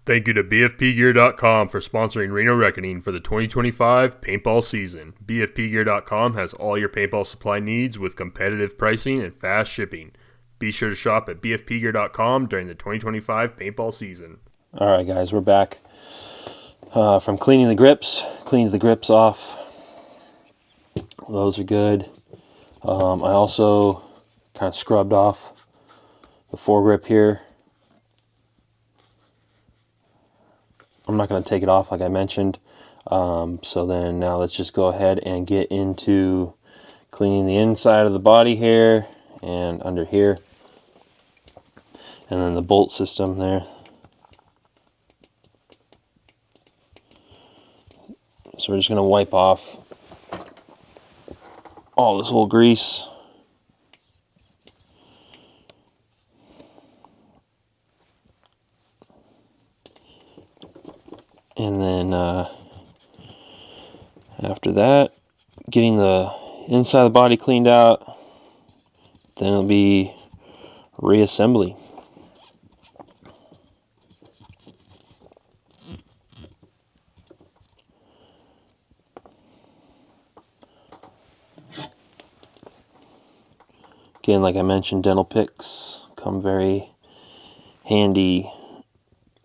Thank you to BFPGear.com for sponsoring Reno Reckoning for the 2025 paintball season. BFPGear.com has all your paintball supply needs with competitive pricing and fast shipping. Be sure to shop at BFPGear.com during the 2025 paintball season. All right, guys, we're back from cleaning the grips. Cleaned the grips off. Those are good. I also kind of scrubbed off the foregrip here. I'm not going to take it off like I mentioned. So then now let's just go ahead and get into cleaning the inside of the body here and under here. And then the bolt system there. So we're just going to wipe off all this old grease. And then after that, getting the inside of the body cleaned out, then it'll be reassembly. Again, like I mentioned, dental picks come very handy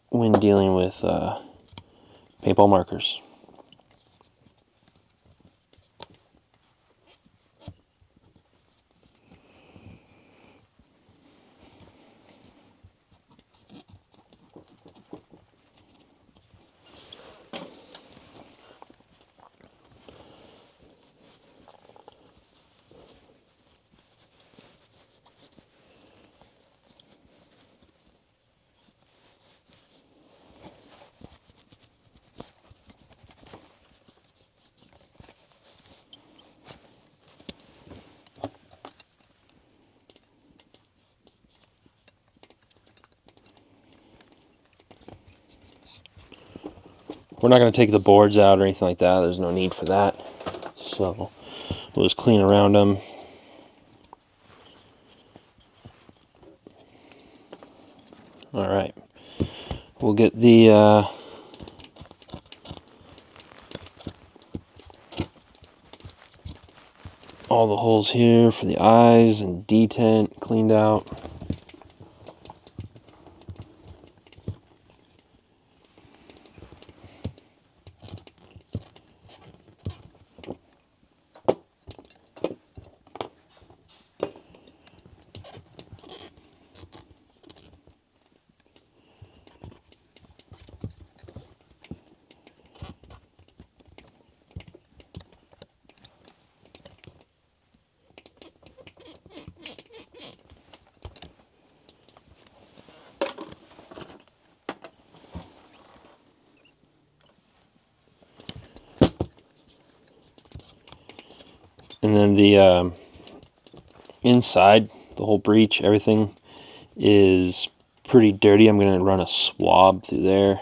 when dealing with paintball markers. We're not going to take the boards out or anything like that. There's no need for that. So we'll just clean around them. All right. We'll get the all the holes here for the eyes and detent cleaned out. And then the inside, the whole breech, everything is pretty dirty. I'm going to run a swab through there.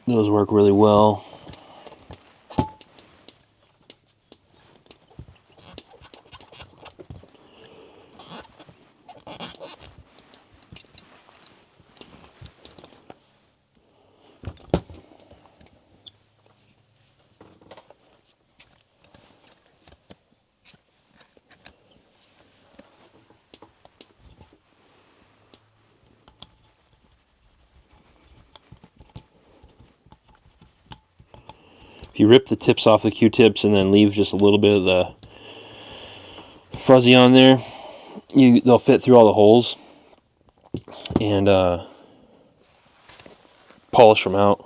Those work really well. If you rip the tips off the Q-tips and then leave just a little bit of the fuzzy on there, they'll fit through all the holes and polish them out.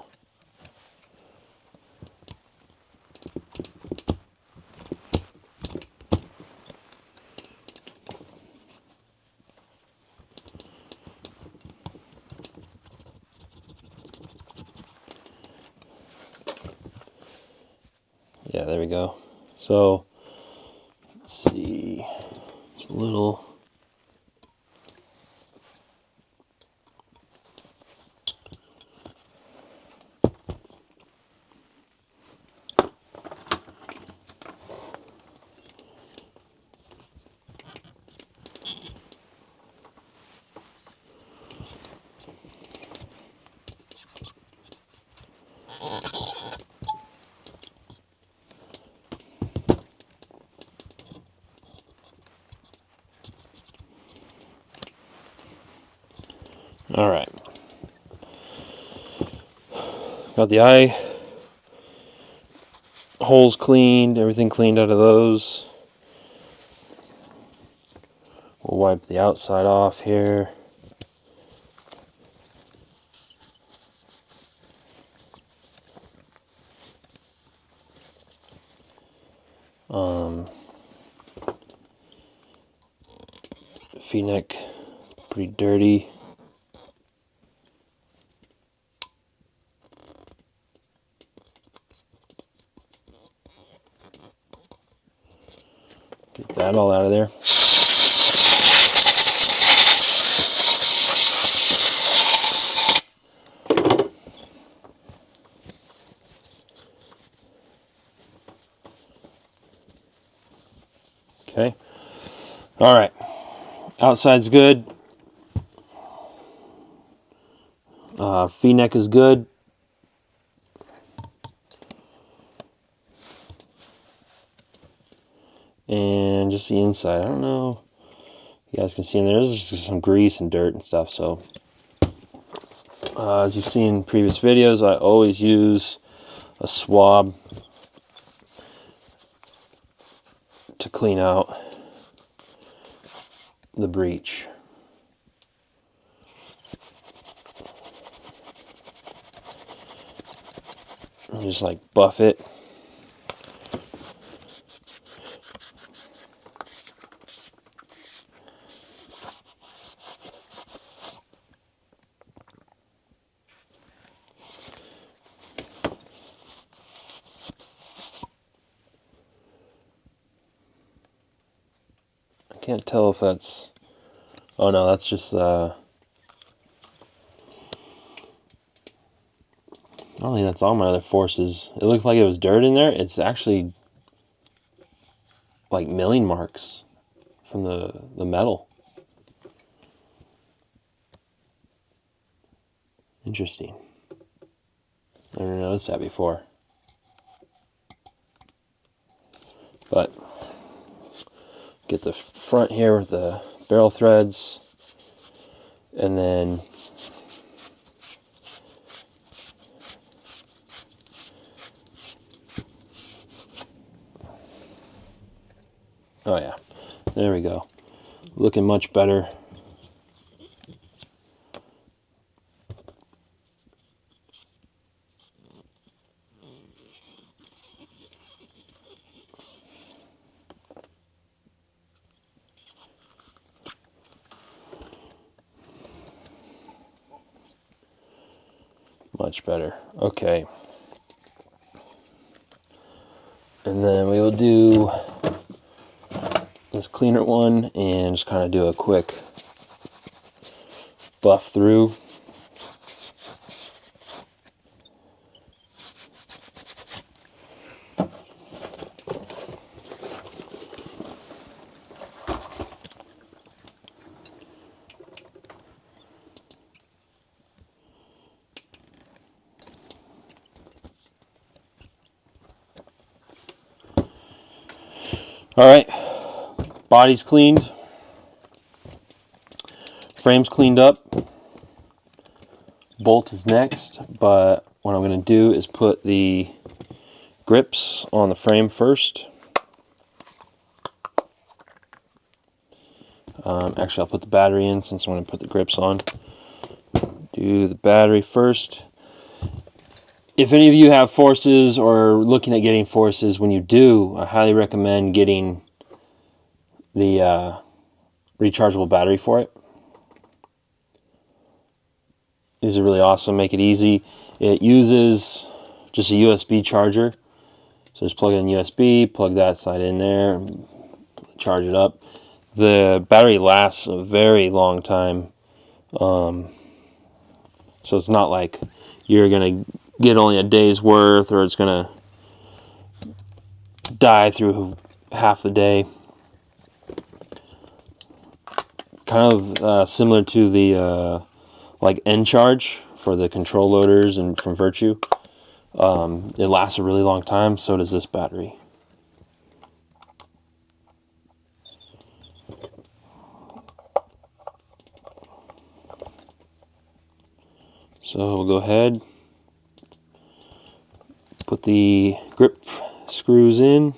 Yeah, there we go. So, let's see. It's a little. All right. Got the eye holes cleaned, everything cleaned out of those. We'll wipe the outside off here. Feet neck, pretty dirty. Get that all out of there. Okay. All right. Outside's good. Feet neck is good. And just the inside. I don't know. You guys can see in there, there's just some grease and dirt and stuff. So, as you've seen in previous videos, I always use a swab to clean out the breech. And just like buff it. I can't tell if that's, oh no, that's just I don't think that's all my other forces. It looked like it was dirt in there. It's actually like milling marks from the metal. Interesting. Never noticed that before. But get the front here with the barrel threads, and then oh yeah, there we go. Looking much better. Much better. Okay. And then we will do this cleaner one and just kind of do a quick buff through. All right, body's cleaned, frame's cleaned up, bolt is next, but what I'm going to do is put the grips on the frame first. Actually, I'll put the battery in since I'm going to put the grips on. Do the battery first. If any of you have forces or looking at getting forces, when you do, I highly recommend getting the rechargeable battery for it. These are really awesome, make it easy. It uses just a USB charger. So just plug it in USB, plug that side in there, charge it up. The battery lasts a very long time. So it's not like you're going to get only a day's worth or it's going to die through half the day. Kind of similar to the like N-Charge for the control loaders and from Virtue. It lasts a really long time, so does this battery. So we'll go ahead, put the grip screws in.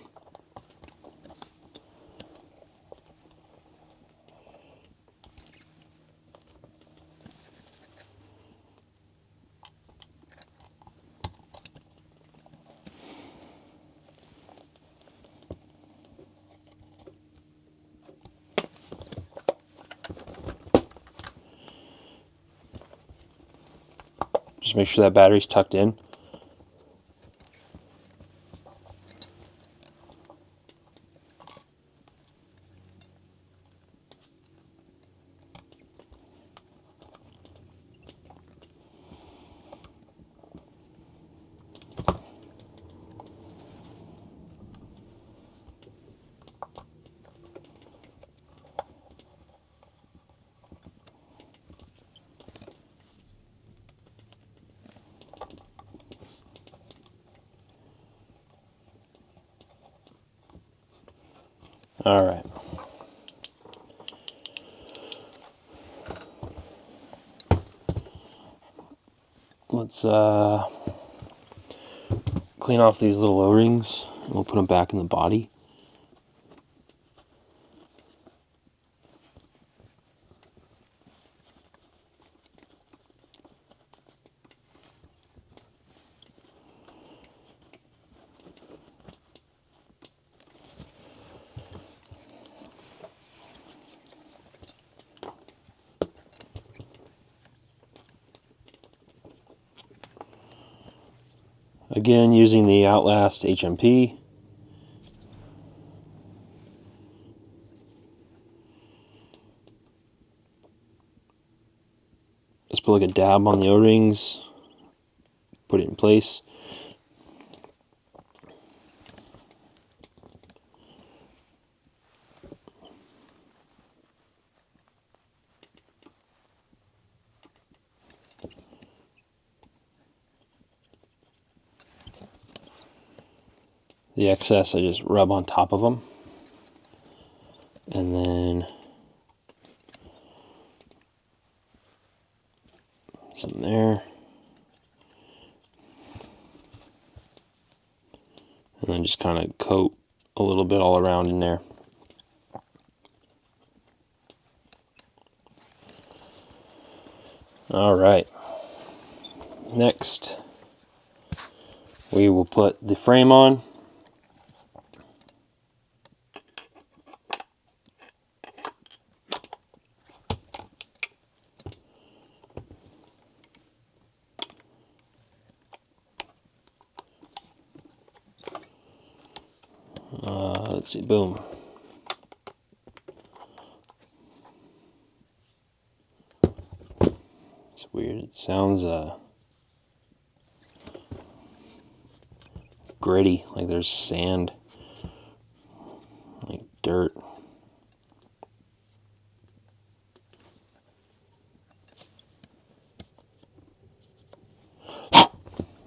Just make sure that battery's tucked in. All right. Let's clean off these little O-rings, and we'll put them back in the body. Again, using the Outlast HMP. Just put like a dab on the O-rings, put it in place. The excess I just rub on top of them. And then some there. And then just kind of coat a little bit all around in there. All right. Next, we will put the frame on. Let's see, boom. It's weird, it sounds gritty, like there's sand, like dirt.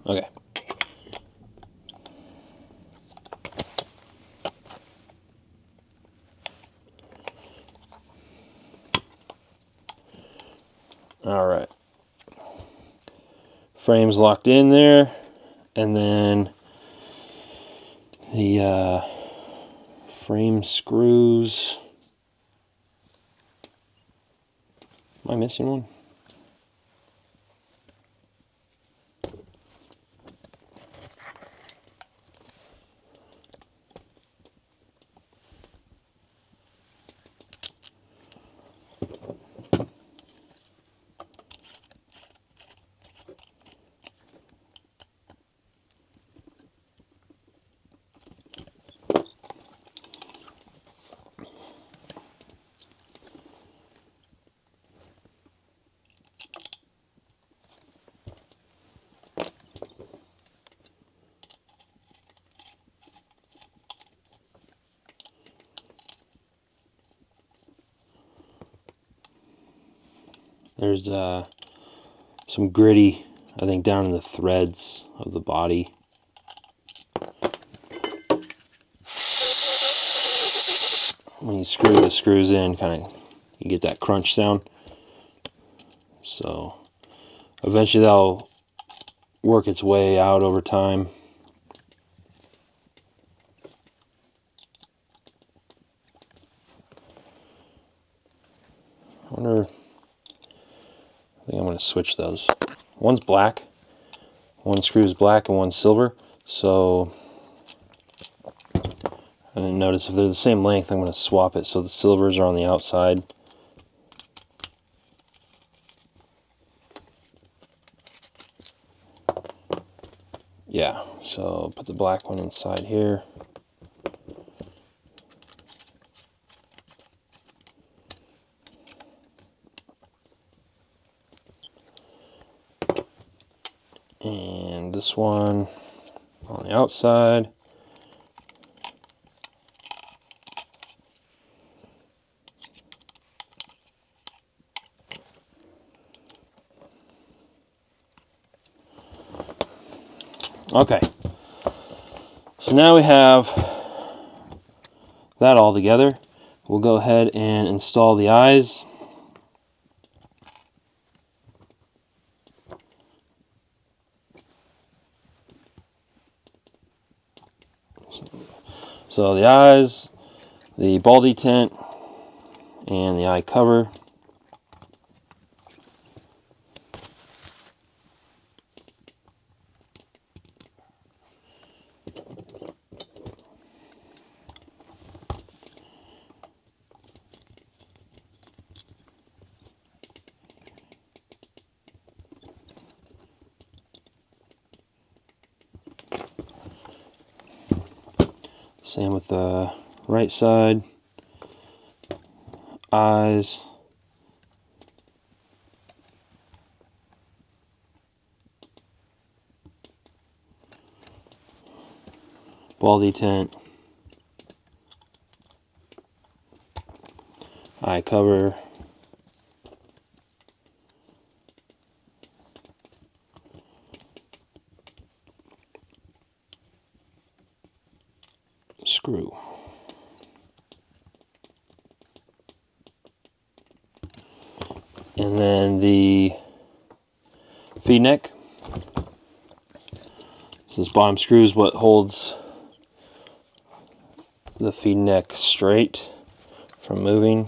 Okay. All right. Frame's locked in there, and then the frame screws. Am I missing one? There's some gritty, I think, down in the threads of the body. When you screw the screws in, kind of, you get that crunch sound. So Eventually that'll work its way out over time. I think I'm going to switch those. One's black, one screw is black and one's silver, so I didn't notice if they're the same length. I'm going to swap it so the silvers are on the outside. Yeah, so put the black one inside here. And this one on the outside. Okay, so now we have that all together. We'll go ahead and install the eyes. So the eyes, the ball detent, and the eye cover. Same with the right side, eyes, ball detent, eye cover, screw. And then the feed neck. So this bottom screw is what holds the feed neck straight from moving.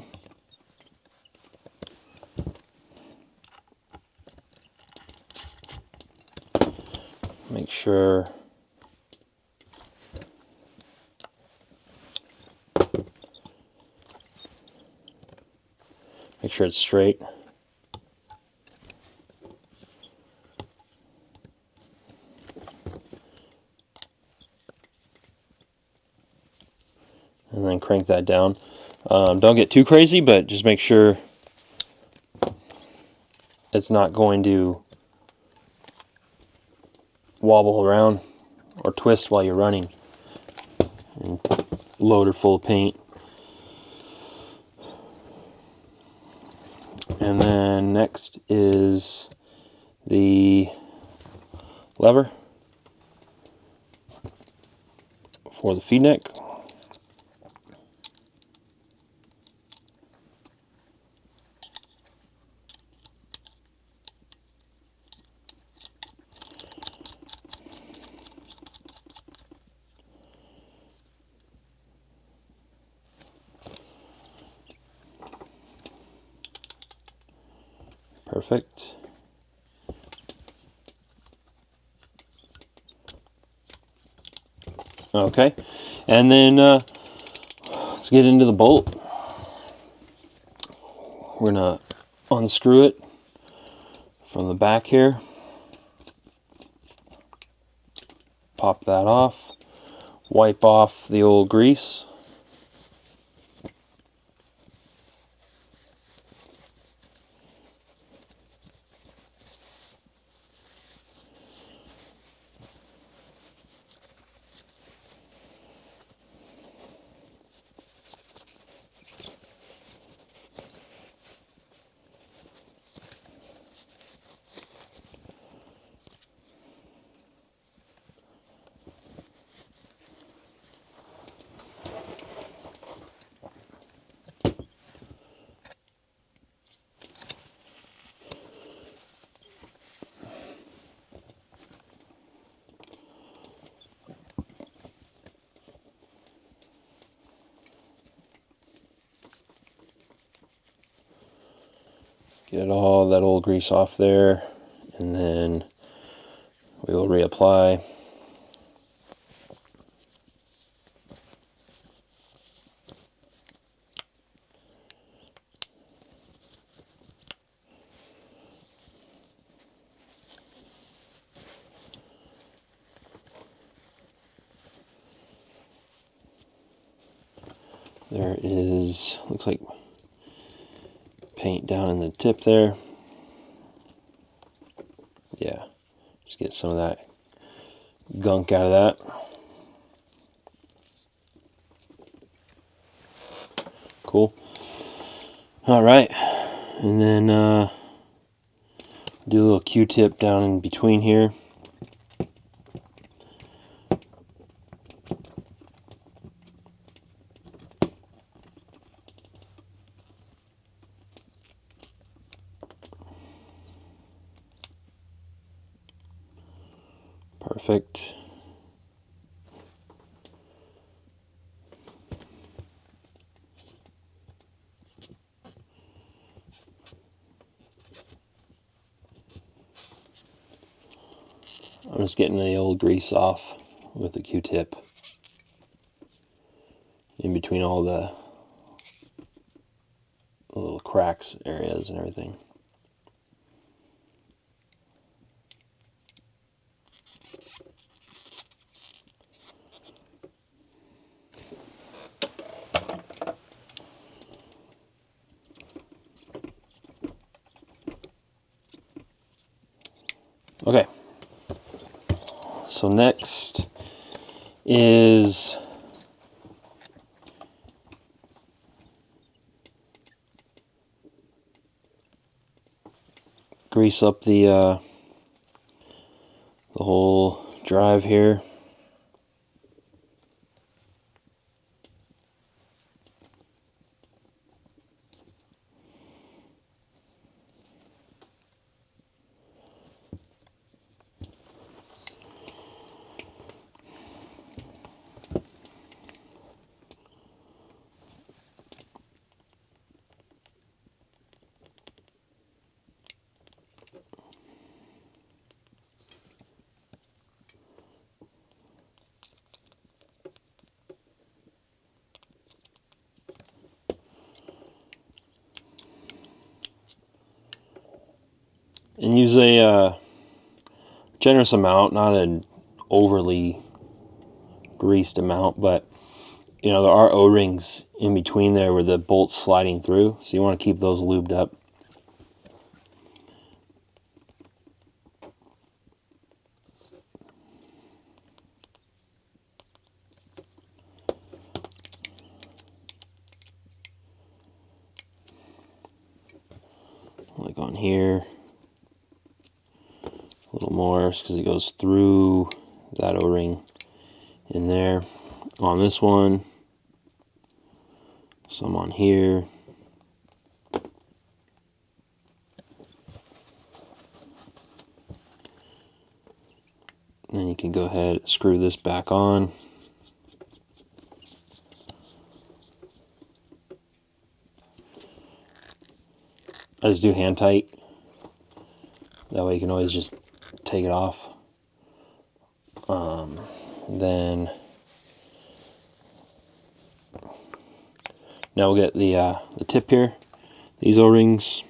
Make sure it's straight. And then crank that down. Don't get too crazy, but just make sure it's not going to wobble around or twist while you're running. And loader full of paint. And then next is the lever for the feed neck. Perfect. Okay, and then let's get into the bolt. We're gonna unscrew it from the back here. Pop that off. Wipe off the old grease. Get all that old grease off there, and then we will reapply. There is, looks like paint down in the tip there. Yeah, just get some of that gunk out of that. Cool. All right, and then do a little Q-tip down in between here. Perfect. I'm just getting the old grease off with the Q-tip in between all the little cracks areas and everything. Okay, so next is grease up the whole drive here. And use a generous amount, not an overly greased amount, but you know, there are O-rings in between there where the bolt's sliding through, so you want to keep those lubed up. Like on here, a little more because it goes through that O-ring in there. On this one, some on here. Then you can go ahead and screw this back on. I just do hand tight. That way you can always just take it off. Then now we'll get the tip here. These O-rings.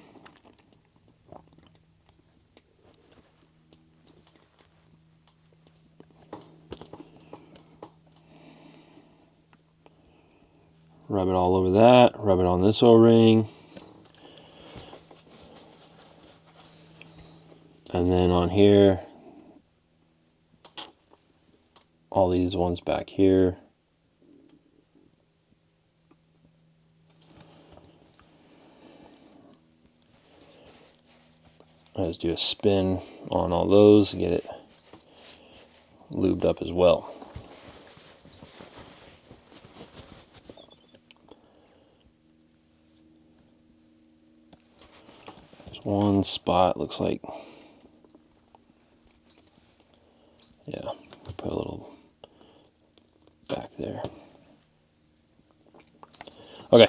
Rub it all over that. Rub it on this O-ring. And then on here, all these ones back here. I just do a spin on all those to get it lubed up as well. There's one spot, looks like, yeah, put a little back there. Okay,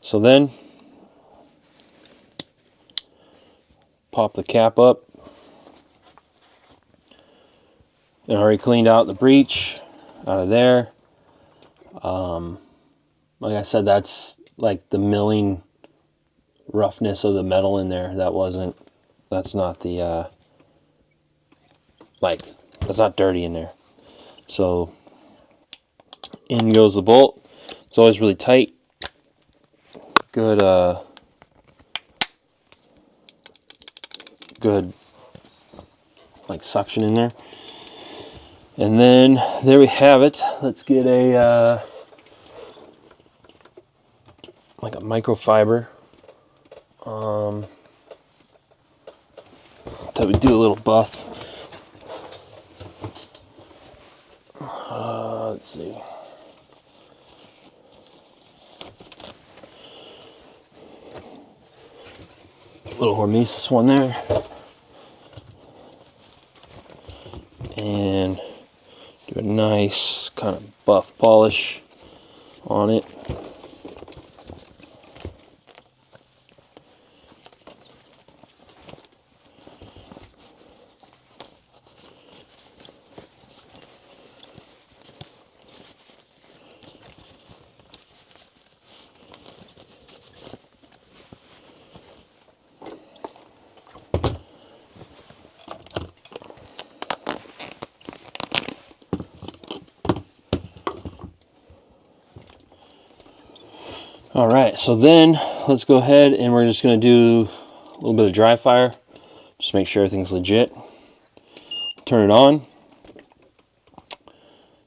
so then pop the cap up. And I already cleaned out the breech out of there. Like I said, that's like the milling roughness of the metal in there. That's not the, that's not dirty in there. So in goes the bolt. It's always really tight. Good, good like suction in there. And then there we have it. Let's get a like a microfiber. So we do a little buff. Let's see. Little Hormesis one there. And do a nice kind of buff polish on it. All right, so then let's go ahead and we're just going to do a little bit of dry fire. Just make sure everything's legit. Turn it on.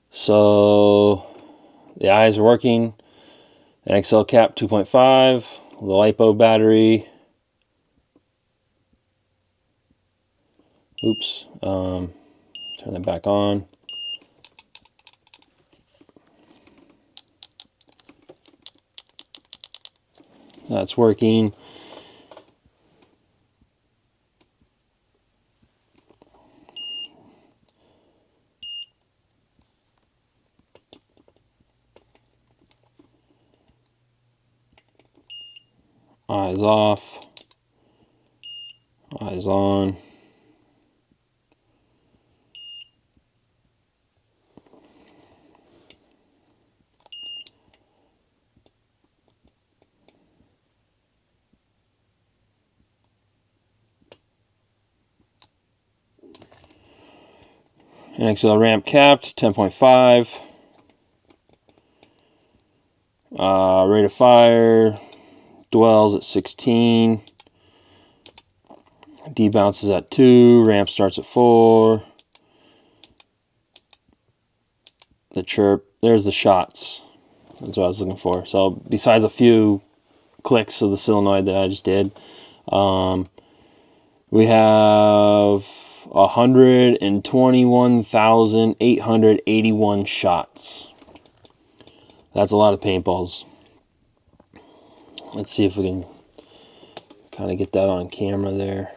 So the eyes are working. An XL cap 2.5, the LiPo battery. Oops, turn that back on. That's working. Eyes off. Eyes on. An XL ramp capped, 10.5. Rate of fire dwells at 16. Debounces at 2. Ramp starts at 4. The chirp. There's the shots. That's what I was looking for. So besides a few clicks of the solenoid that I just did, we have 121,881 shots. That's a lot of paintballs. Let's see if we can kind of get that on camera there.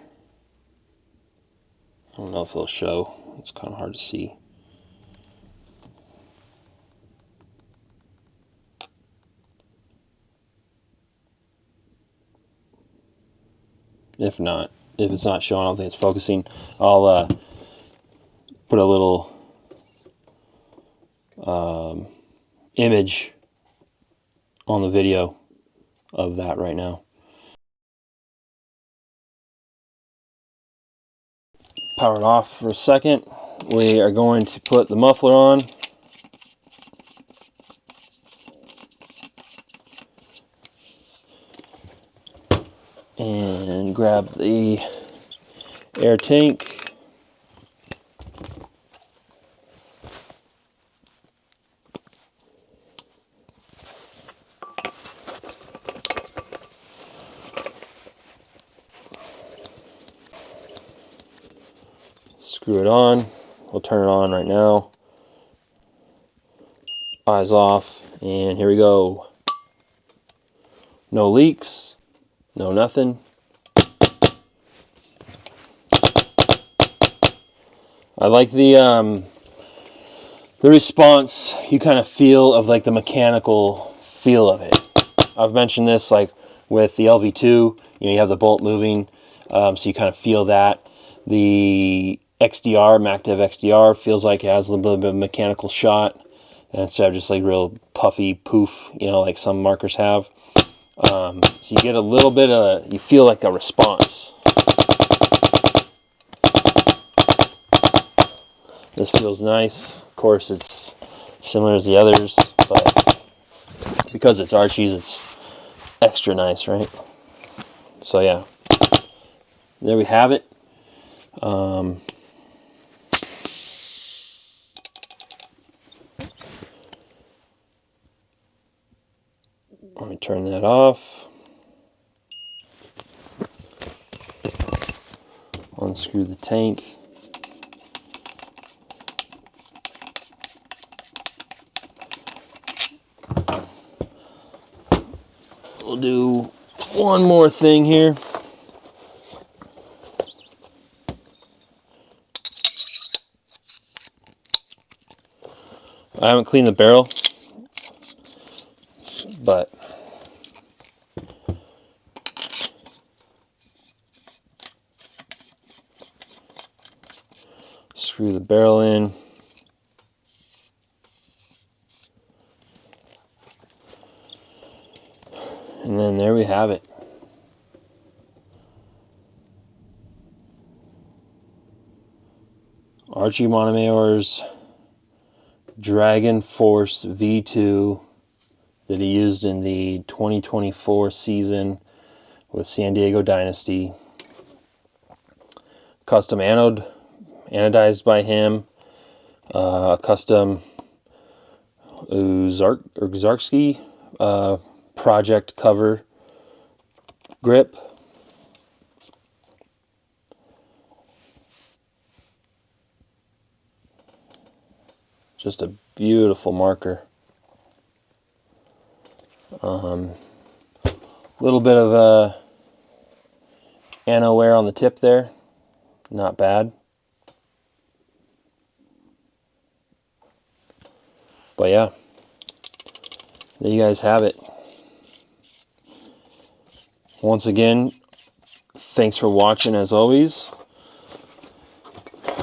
I don't know if it'll show. It's kind of hard to see. If it's not showing, I don't think it's focusing. I'll put a little image on the video of that right now. Power it off for a second. We are going to put the muffler on. And grab the air tank. Screw it on. We'll turn it on right now. Eyes off, and here we go. No leaks. No nothing. I like the response you kind of feel of like the mechanical feel of it. I've mentioned this like with the LV2, you have the bolt moving. So you kind of feel that. The XDR, MacDev XDR, feels like it has a little bit of a mechanical shot instead of just like real puffy poof, you know, like some markers have. So you get a little bit of, you feel like a response. This feels nice. Of course, it's similar as the others, but because it's Archie's, it's extra nice, right? So yeah, there we have it. Let me turn that off. Unscrew the tank. We'll do one more thing here. I haven't cleaned the barrel, but screw the barrel in. And then there we have it. Archie Montemayor's Dragon Force V2 that he used in the 2024 season with San Diego Dynasty. Custom anode, anodized by him. Custom Uzarski project cover grip. Just a beautiful marker. Little bit of ano wear on the tip there. Not bad. But yeah, there you guys have it. Once again, thanks for watching as always.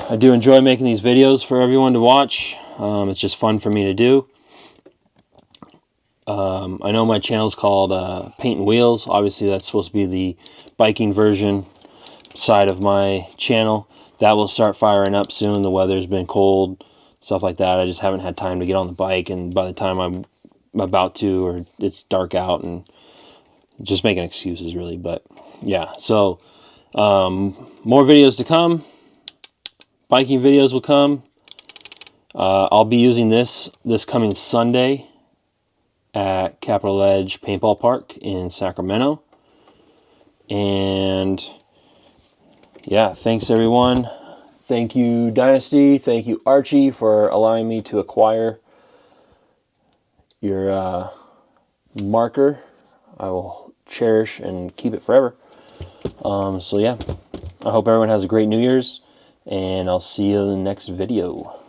I do enjoy making these videos for everyone to watch. It's just fun for me to do. I know my channel is called Paint and Wheels. Obviously, that's supposed to be the biking version side of my channel. That will start firing up soon. The weather's been cold, stuff like that. I just haven't had time to get on the bike, and by the time I'm about to, or it's dark out, and just making excuses really. But yeah, so more videos to come. Biking videos will come. I'll be using this coming Sunday at Capitol Edge Paintball Park in Sacramento. And yeah, thanks everyone. Thank you Dynasty. Thank you Archie for allowing me to acquire your marker. I will cherish and keep it forever. So yeah, I hope everyone has a great New Year's, and I'll see you in the next video.